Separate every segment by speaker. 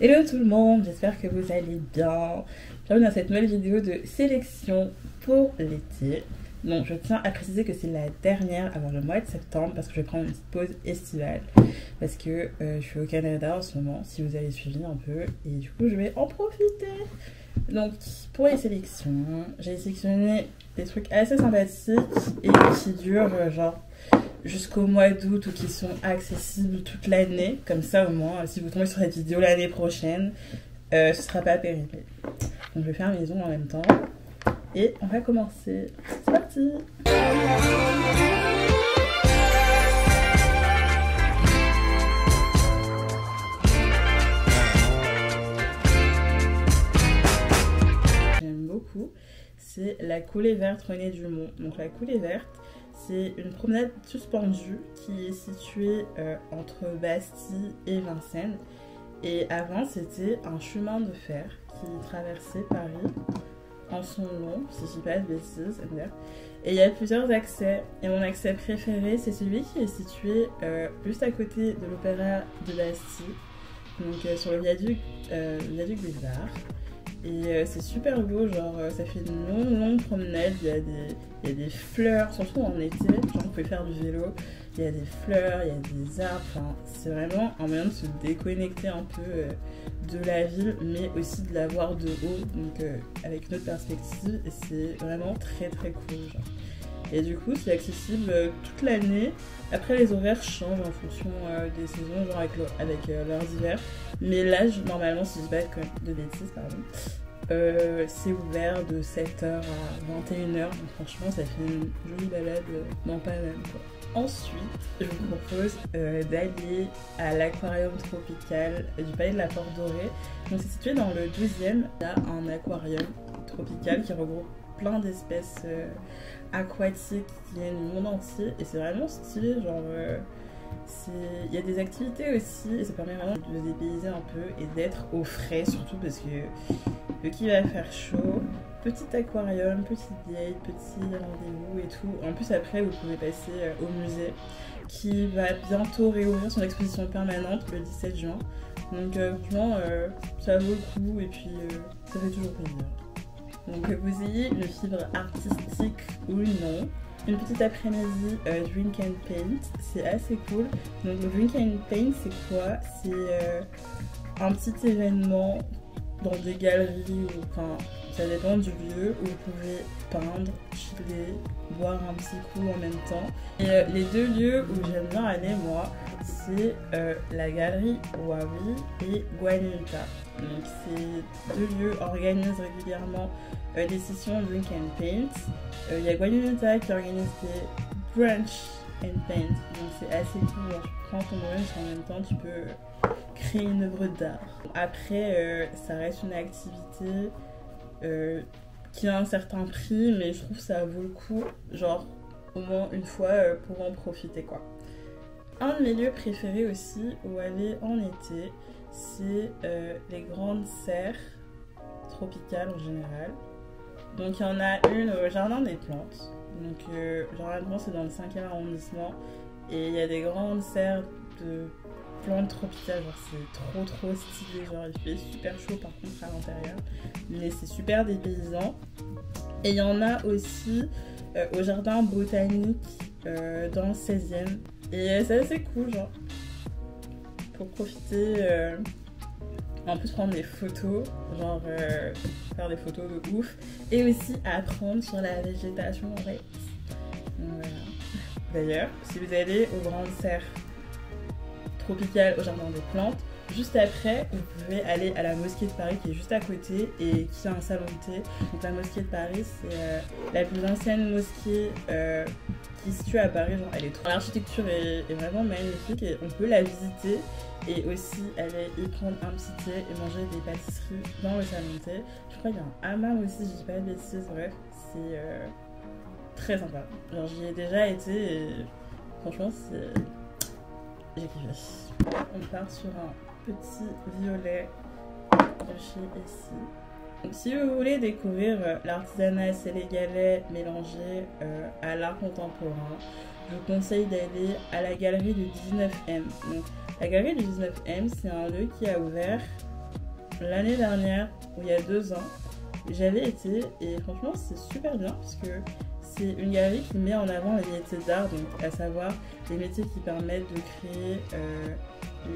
Speaker 1: Hello tout le monde, j'espère que vous allez bien. Bienvenue dans cette nouvelle vidéo de sélection pour l'été. Donc je tiens à préciser que c'est la dernière avant le mois de septembre parce que je vais prendre une petite pause estivale. Parce que je suis au Canada en ce moment, si vous avez suivi un peu. Et du coup je vais en profiter. Donc pour les sélections, j'ai sélectionné des trucs assez sympathiques et qui durent genre jusqu'au mois d'août ou qui sont accessibles toute l'année. Comme ça au moins, si vous tombez sur cette vidéo l'année prochaine, ce sera pas périmé. Donc je vais faire mes ongles en même temps. Et on va commencer. C'est parti! J'aime beaucoup. C'est la coulée verte René Dumont. Donc la coulée verte, c'est une promenade suspendue qui est située entre Bastille et Vincennes. Et avant, c'était un chemin de fer qui traversait Paris en son long, si je dis pas de bêtises. Et il y a plusieurs accès. Et mon accès préféré, c'est celui qui est situé juste à côté de l'Opéra de Bastille, donc sur le viaduc des Arts. Et c'est super beau, genre ça fait une longue promenade, il y a des fleurs, surtout en été, genre vous pouvez faire du vélo, il y a des fleurs, il y a des arbres, enfin c'est vraiment un moyen de se déconnecter un peu de la ville, mais aussi de la voir de haut, donc avec une autre perspective, et c'est vraiment très cool, genre. Et du coup c'est accessible toute l'année. Après les horaires changent en fonction des saisons, genre avec leurs hivers. Mais là normalement, si je dis pas de bêtises, pardon, c'est ouvert de 7h à 21h. Donc franchement ça fait une jolie balade dans Paname quoi. Ensuite je vous propose d'aller à l'aquarium tropical du Palais de la Porte Dorée. Donc c'est situé dans le 12e. Il y a un aquarium tropical qui regroupe plein d'espèces aquatiques qui viennent du monde entier et c'est vraiment stylé, genre il y a des activités aussi et ça permet vraiment de se dépayser un peu et d'être au frais, surtout parce que vu qu'il va faire chaud. Petit aquarium, petite date, petit rendez-vous et tout. En plus après vous pouvez passer au musée qui va bientôt réouvrir son exposition permanente le 17 juin. Donc franchement ça vaut le coup et puis ça fait toujours plaisir. Donc que vous ayez une fibre artistique ou non, une petite après-midi drink and paint, c'est assez cool. Donc le drink and paint c'est quoi? C'est un petit événement dans des galeries, enfin ça dépend du lieu, où vous pouvez peindre, chiller, boire un petit coup en même temps. Et les deux lieux où j'aime bien aller moi, c'est la galerie Huawei et Guanyuta. Donc ces deux lieux organisent régulièrement des sessions drink and paint. Il y a Guanyuta qui organise des brunch and paint. Donc c'est assez cool, genre, tu prends ton brunch en même temps, tu peux créer une œuvre d'art. Après ça reste une activité qui a un certain prix, mais je trouve que ça vaut le coup, genre au moins une fois pour en profiter quoi. Un de mes lieux préférés aussi où aller en été, c'est les grandes serres tropicales en général. Donc il y en a une au Jardin des Plantes, donc généralement c'est dans le 5e arrondissement et il y a des grandes serres de plantes tropicales, genre c'est trop stylé, genre il fait super chaud par contre à l'intérieur, mais c'est super dépaysant. Et il y en a aussi au jardin botanique dans le 16e et c'est assez cool, genre pour profiter, en plus prendre des photos, genre faire des photos de ouf et aussi apprendre sur la végétation en fait. Voilà. D'ailleurs, si vous allez aux grandes serres tropicales au Jardin des Plantes, juste après vous pouvez aller à la mosquée de Paris qui est juste à côté et qui a un salon de thé. Donc la mosquée de Paris c'est la plus ancienne mosquée qui se situe à Paris, genre elle est trop... L'architecture est vraiment magnifique et on peut la visiter et aussi aller y prendre un petit thé et manger des pâtisseries dans le salon de thé. Je crois qu'il y a un hammam aussi, je dis pas de bêtises, bref c'est très sympa. Genre j'y ai déjà été et franchement c'est... j'ai kiffé. On part sur un petit violet de chez Essie. Donc, si vous voulez découvrir l'artisanat sénégalais mélangé à l'art contemporain, je vous conseille d'aller à la galerie du 19M. Donc, la galerie du 19M, c'est un lieu qui a ouvert l'année dernière, ou il y a 2 ans, j'avais été et franchement c'est super bien parce que c'est une galerie qui met en avant les métiers d'art, donc à savoir les métiers qui permettent de créer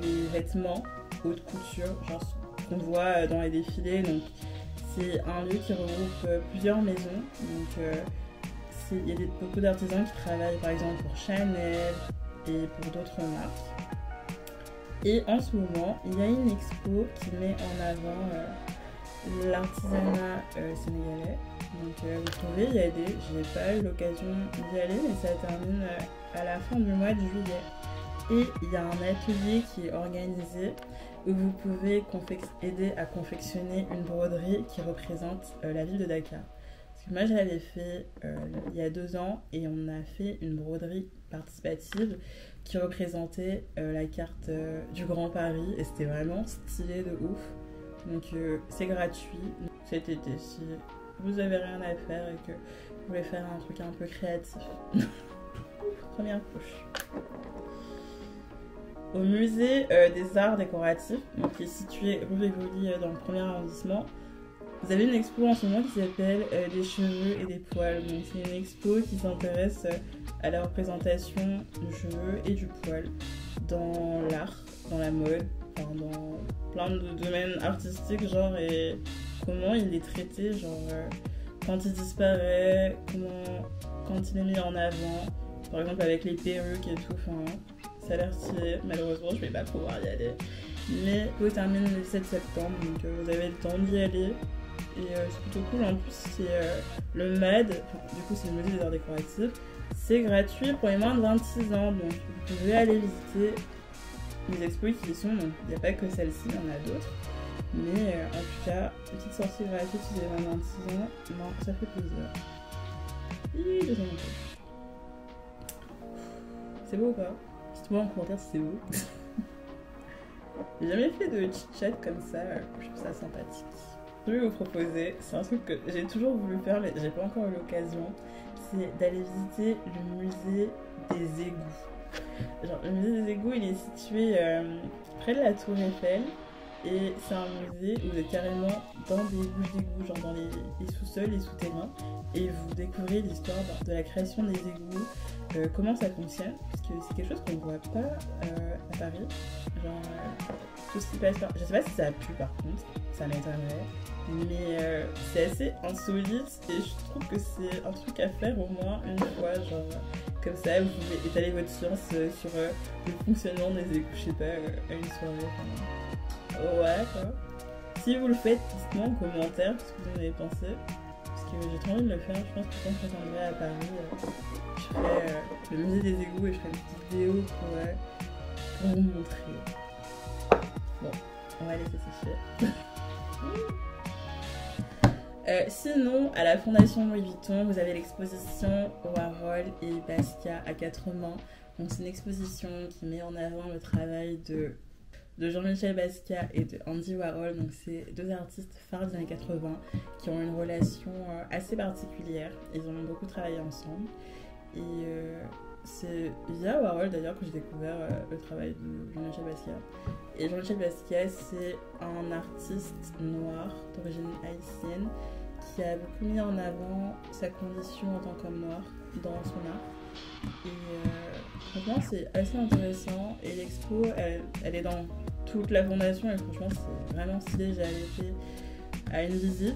Speaker 1: les vêtements haute couture, genre qu'on voit dans les défilés. Donc c'est un lieu qui regroupe plusieurs maisons. Donc il y a beaucoup d'artisans qui travaillent par exemple pour Chanel et pour d'autres marques. Et en ce moment, il y a une expo qui met en avant l'artisanat sénégalais. Donc vous pouvez y aller. J'ai pas eu l'occasion d'y aller, mais ça termine à la fin du mois de juillet. Et il y a un atelier qui est organisé où vous pouvez aider à confectionner une broderie qui représente la ville de Dakar. Parce que moi j'avais fait il y a 2 ans et on a fait une broderie participative qui représentait la carte du Grand Paris et c'était vraiment stylé de ouf. Donc c'est gratuit cet été si vous avez rien à faire et que vous voulez faire un truc un peu créatif. Première couche. Au musée des arts décoratifs, donc qui est situé rue Rivoli dans le 1er arrondissement, vous avez une expo en ce moment qui s'appelle des cheveux et des poils. Donc c'est une expo qui s'intéresse à la représentation du cheveu et du poil dans l'art, dans la mode, enfin, dans plein de domaines artistiques, genre, et comment il est traité, genre quand il disparaît, quand il est mis en avant, par exemple avec les perruques et tout, enfin ça a l'air stylé. Malheureusement je vais pas pouvoir y aller, mais vous termine le 7 septembre, donc vous avez le temps d'y aller et c'est plutôt cool. En plus c'est le MAD, enfin, du coup c'est le musée des arts décoratifs, c'est gratuit pour les moins de 26 ans, donc vous pouvez aller visiter les expos qui y sont. Donc il n'y a pas que celle-ci, il y en a d'autres. Mais en tout cas, une petite sortie gratuite si vous avez 26 ans, non, ça fait plaisir. Deuxième couche. C'est beau ou pas? Dites-moi en commentaire si c'est beau. J'ai jamais fait de chit-chat comme ça, je trouve ça sympathique. Je vais vous proposer, c'est un truc que j'ai toujours voulu faire mais j'ai pas encore eu l'occasion, c'est d'aller visiter le musée des égouts. Genre, le musée des égouts, il est situé près de la Tour Eiffel. Et c'est un musée où vous êtes carrément dans des bouches d'égout, genre dans les sous-sols, les souterrains, et vous découvrez l'histoire de la création des égouts, comment ça fonctionne, parce que c'est quelque chose qu'on ne voit pas à Paris. Genre, tout ce qui passe par... Je sais pas si ça a plu par contre, ça m'étonnerait, mais c'est assez insolite et je trouve que c'est un truc à faire au moins une fois, genre comme ça vous pouvez étaler votre science sur le fonctionnement des égouts, je sais pas, à une soirée. Ouais, quoi. Si vous le faites, dites-moi en commentaire ce que vous en avez pensé. Parce que j'ai trop envie de le faire. Je pense que quand je reviendrai à Paris, je ferai le musée des égouts et je ferai une petite vidéo pour vous montrer. Bon, on va laisser sécher. Sinon, à la Fondation Louis Vuitton, vous avez l'exposition Warhol et Basquiat à 4 mains. Donc c'est une exposition qui met en avant le travail de Jean-Michel Basquiat et de Andy Warhol. Donc c'est 2 artistes phares des années 80 qui ont une relation assez particulière. Ils ont beaucoup travaillé ensemble et c'est via Warhol d'ailleurs que j'ai découvert le travail de Jean-Michel Basquiat. Et Jean-Michel Basquiat, c'est un artiste noir d'origine haïtienne qui a beaucoup mis en avant sa condition en tant qu'homme noir dans son art. Et franchement c'est assez intéressant et l'expo elle est dans toute la fondation et franchement c'est vraiment stylé. J'ai été à une visite,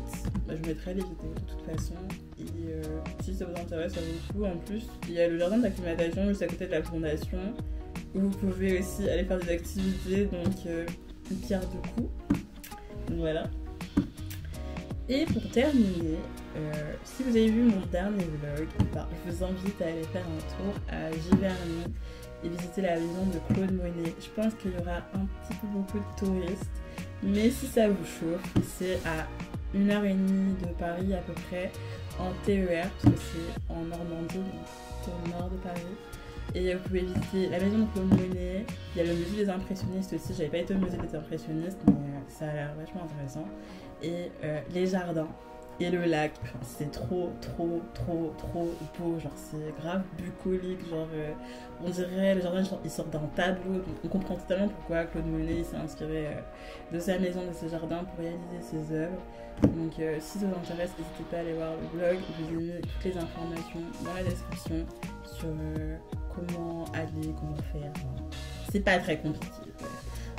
Speaker 1: je vous mettrai les vidéos de toute façon et si ça vous intéresse ça vaut le coup. En plus il y a le jardin d'acclimatation juste à côté de la fondation où vous pouvez aussi aller faire des activités, donc une pierre deux coups. Donc voilà. Et pour terminer, si vous avez vu mon dernier vlog, je vous invite à aller faire un tour à Giverny et visiter la maison de Claude Monet. Je pense qu'il y aura un petit peu beaucoup de touristes, mais si ça vous chauffe, c'est à 1h30 de Paris à peu près en TER, parce que c'est en Normandie, donc au nord de Paris. Et vous pouvez visiter la maison de Claude Monet, il y a le musée des impressionnistes aussi. J'avais pas été au musée des impressionnistes, mais ça a l'air vachement intéressant. Et les jardins. et le lac, enfin, c'est trop beau, genre c'est grave bucolique, genre on dirait le jardin il sort d'un tableau, donc on comprend totalement pourquoi Claude Monet s'est inspiré de sa maison, de ses jardins pour réaliser ses œuvres. Donc si ça vous intéresse, n'hésitez pas à aller voir le blog, je vous ai mis toutes les informations dans la description sur comment aller, comment faire, c'est pas très compliqué.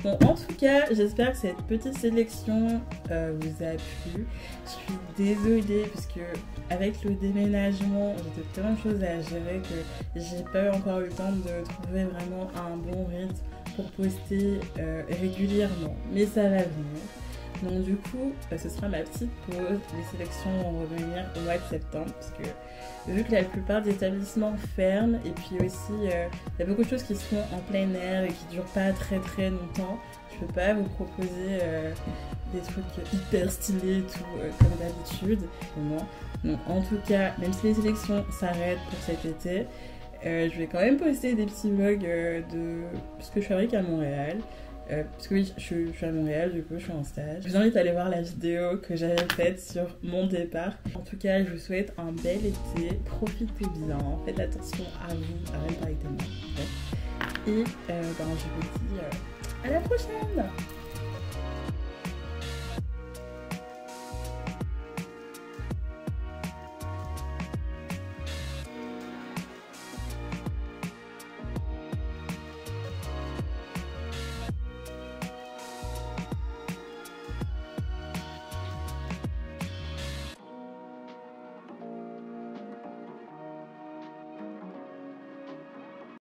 Speaker 1: Bon, en tout cas, j'espère que cette petite sélection vous a plu. Je suis désolée parce que avec le déménagement, j'ai tellement de choses à gérer que j'ai pas encore eu le temps de trouver vraiment un bon rythme pour poster régulièrement. Mais ça va venir. Donc du coup, ce sera ma petite pause. Les sélections vont revenir au mois de septembre parce que vu que la plupart des établissements ferment et puis aussi il y a beaucoup de choses qui se font en plein air et qui durent pas très longtemps, je peux pas vous proposer des trucs hyper stylés et tout comme d'habitude. Donc en tout cas, même si les sélections s'arrêtent pour cet été, je vais quand même poster des petits vlogs parce que je fabrique à Montréal. Parce que oui, je suis à Montréal, du coup je suis en stage. Je vous invite à aller voir la vidéo que j'avais faite sur mon départ. En tout cas, je vous souhaite un bel été, profitez bien, faites attention à vous, à même pas avec des mains. Et je vous dis à la prochaine.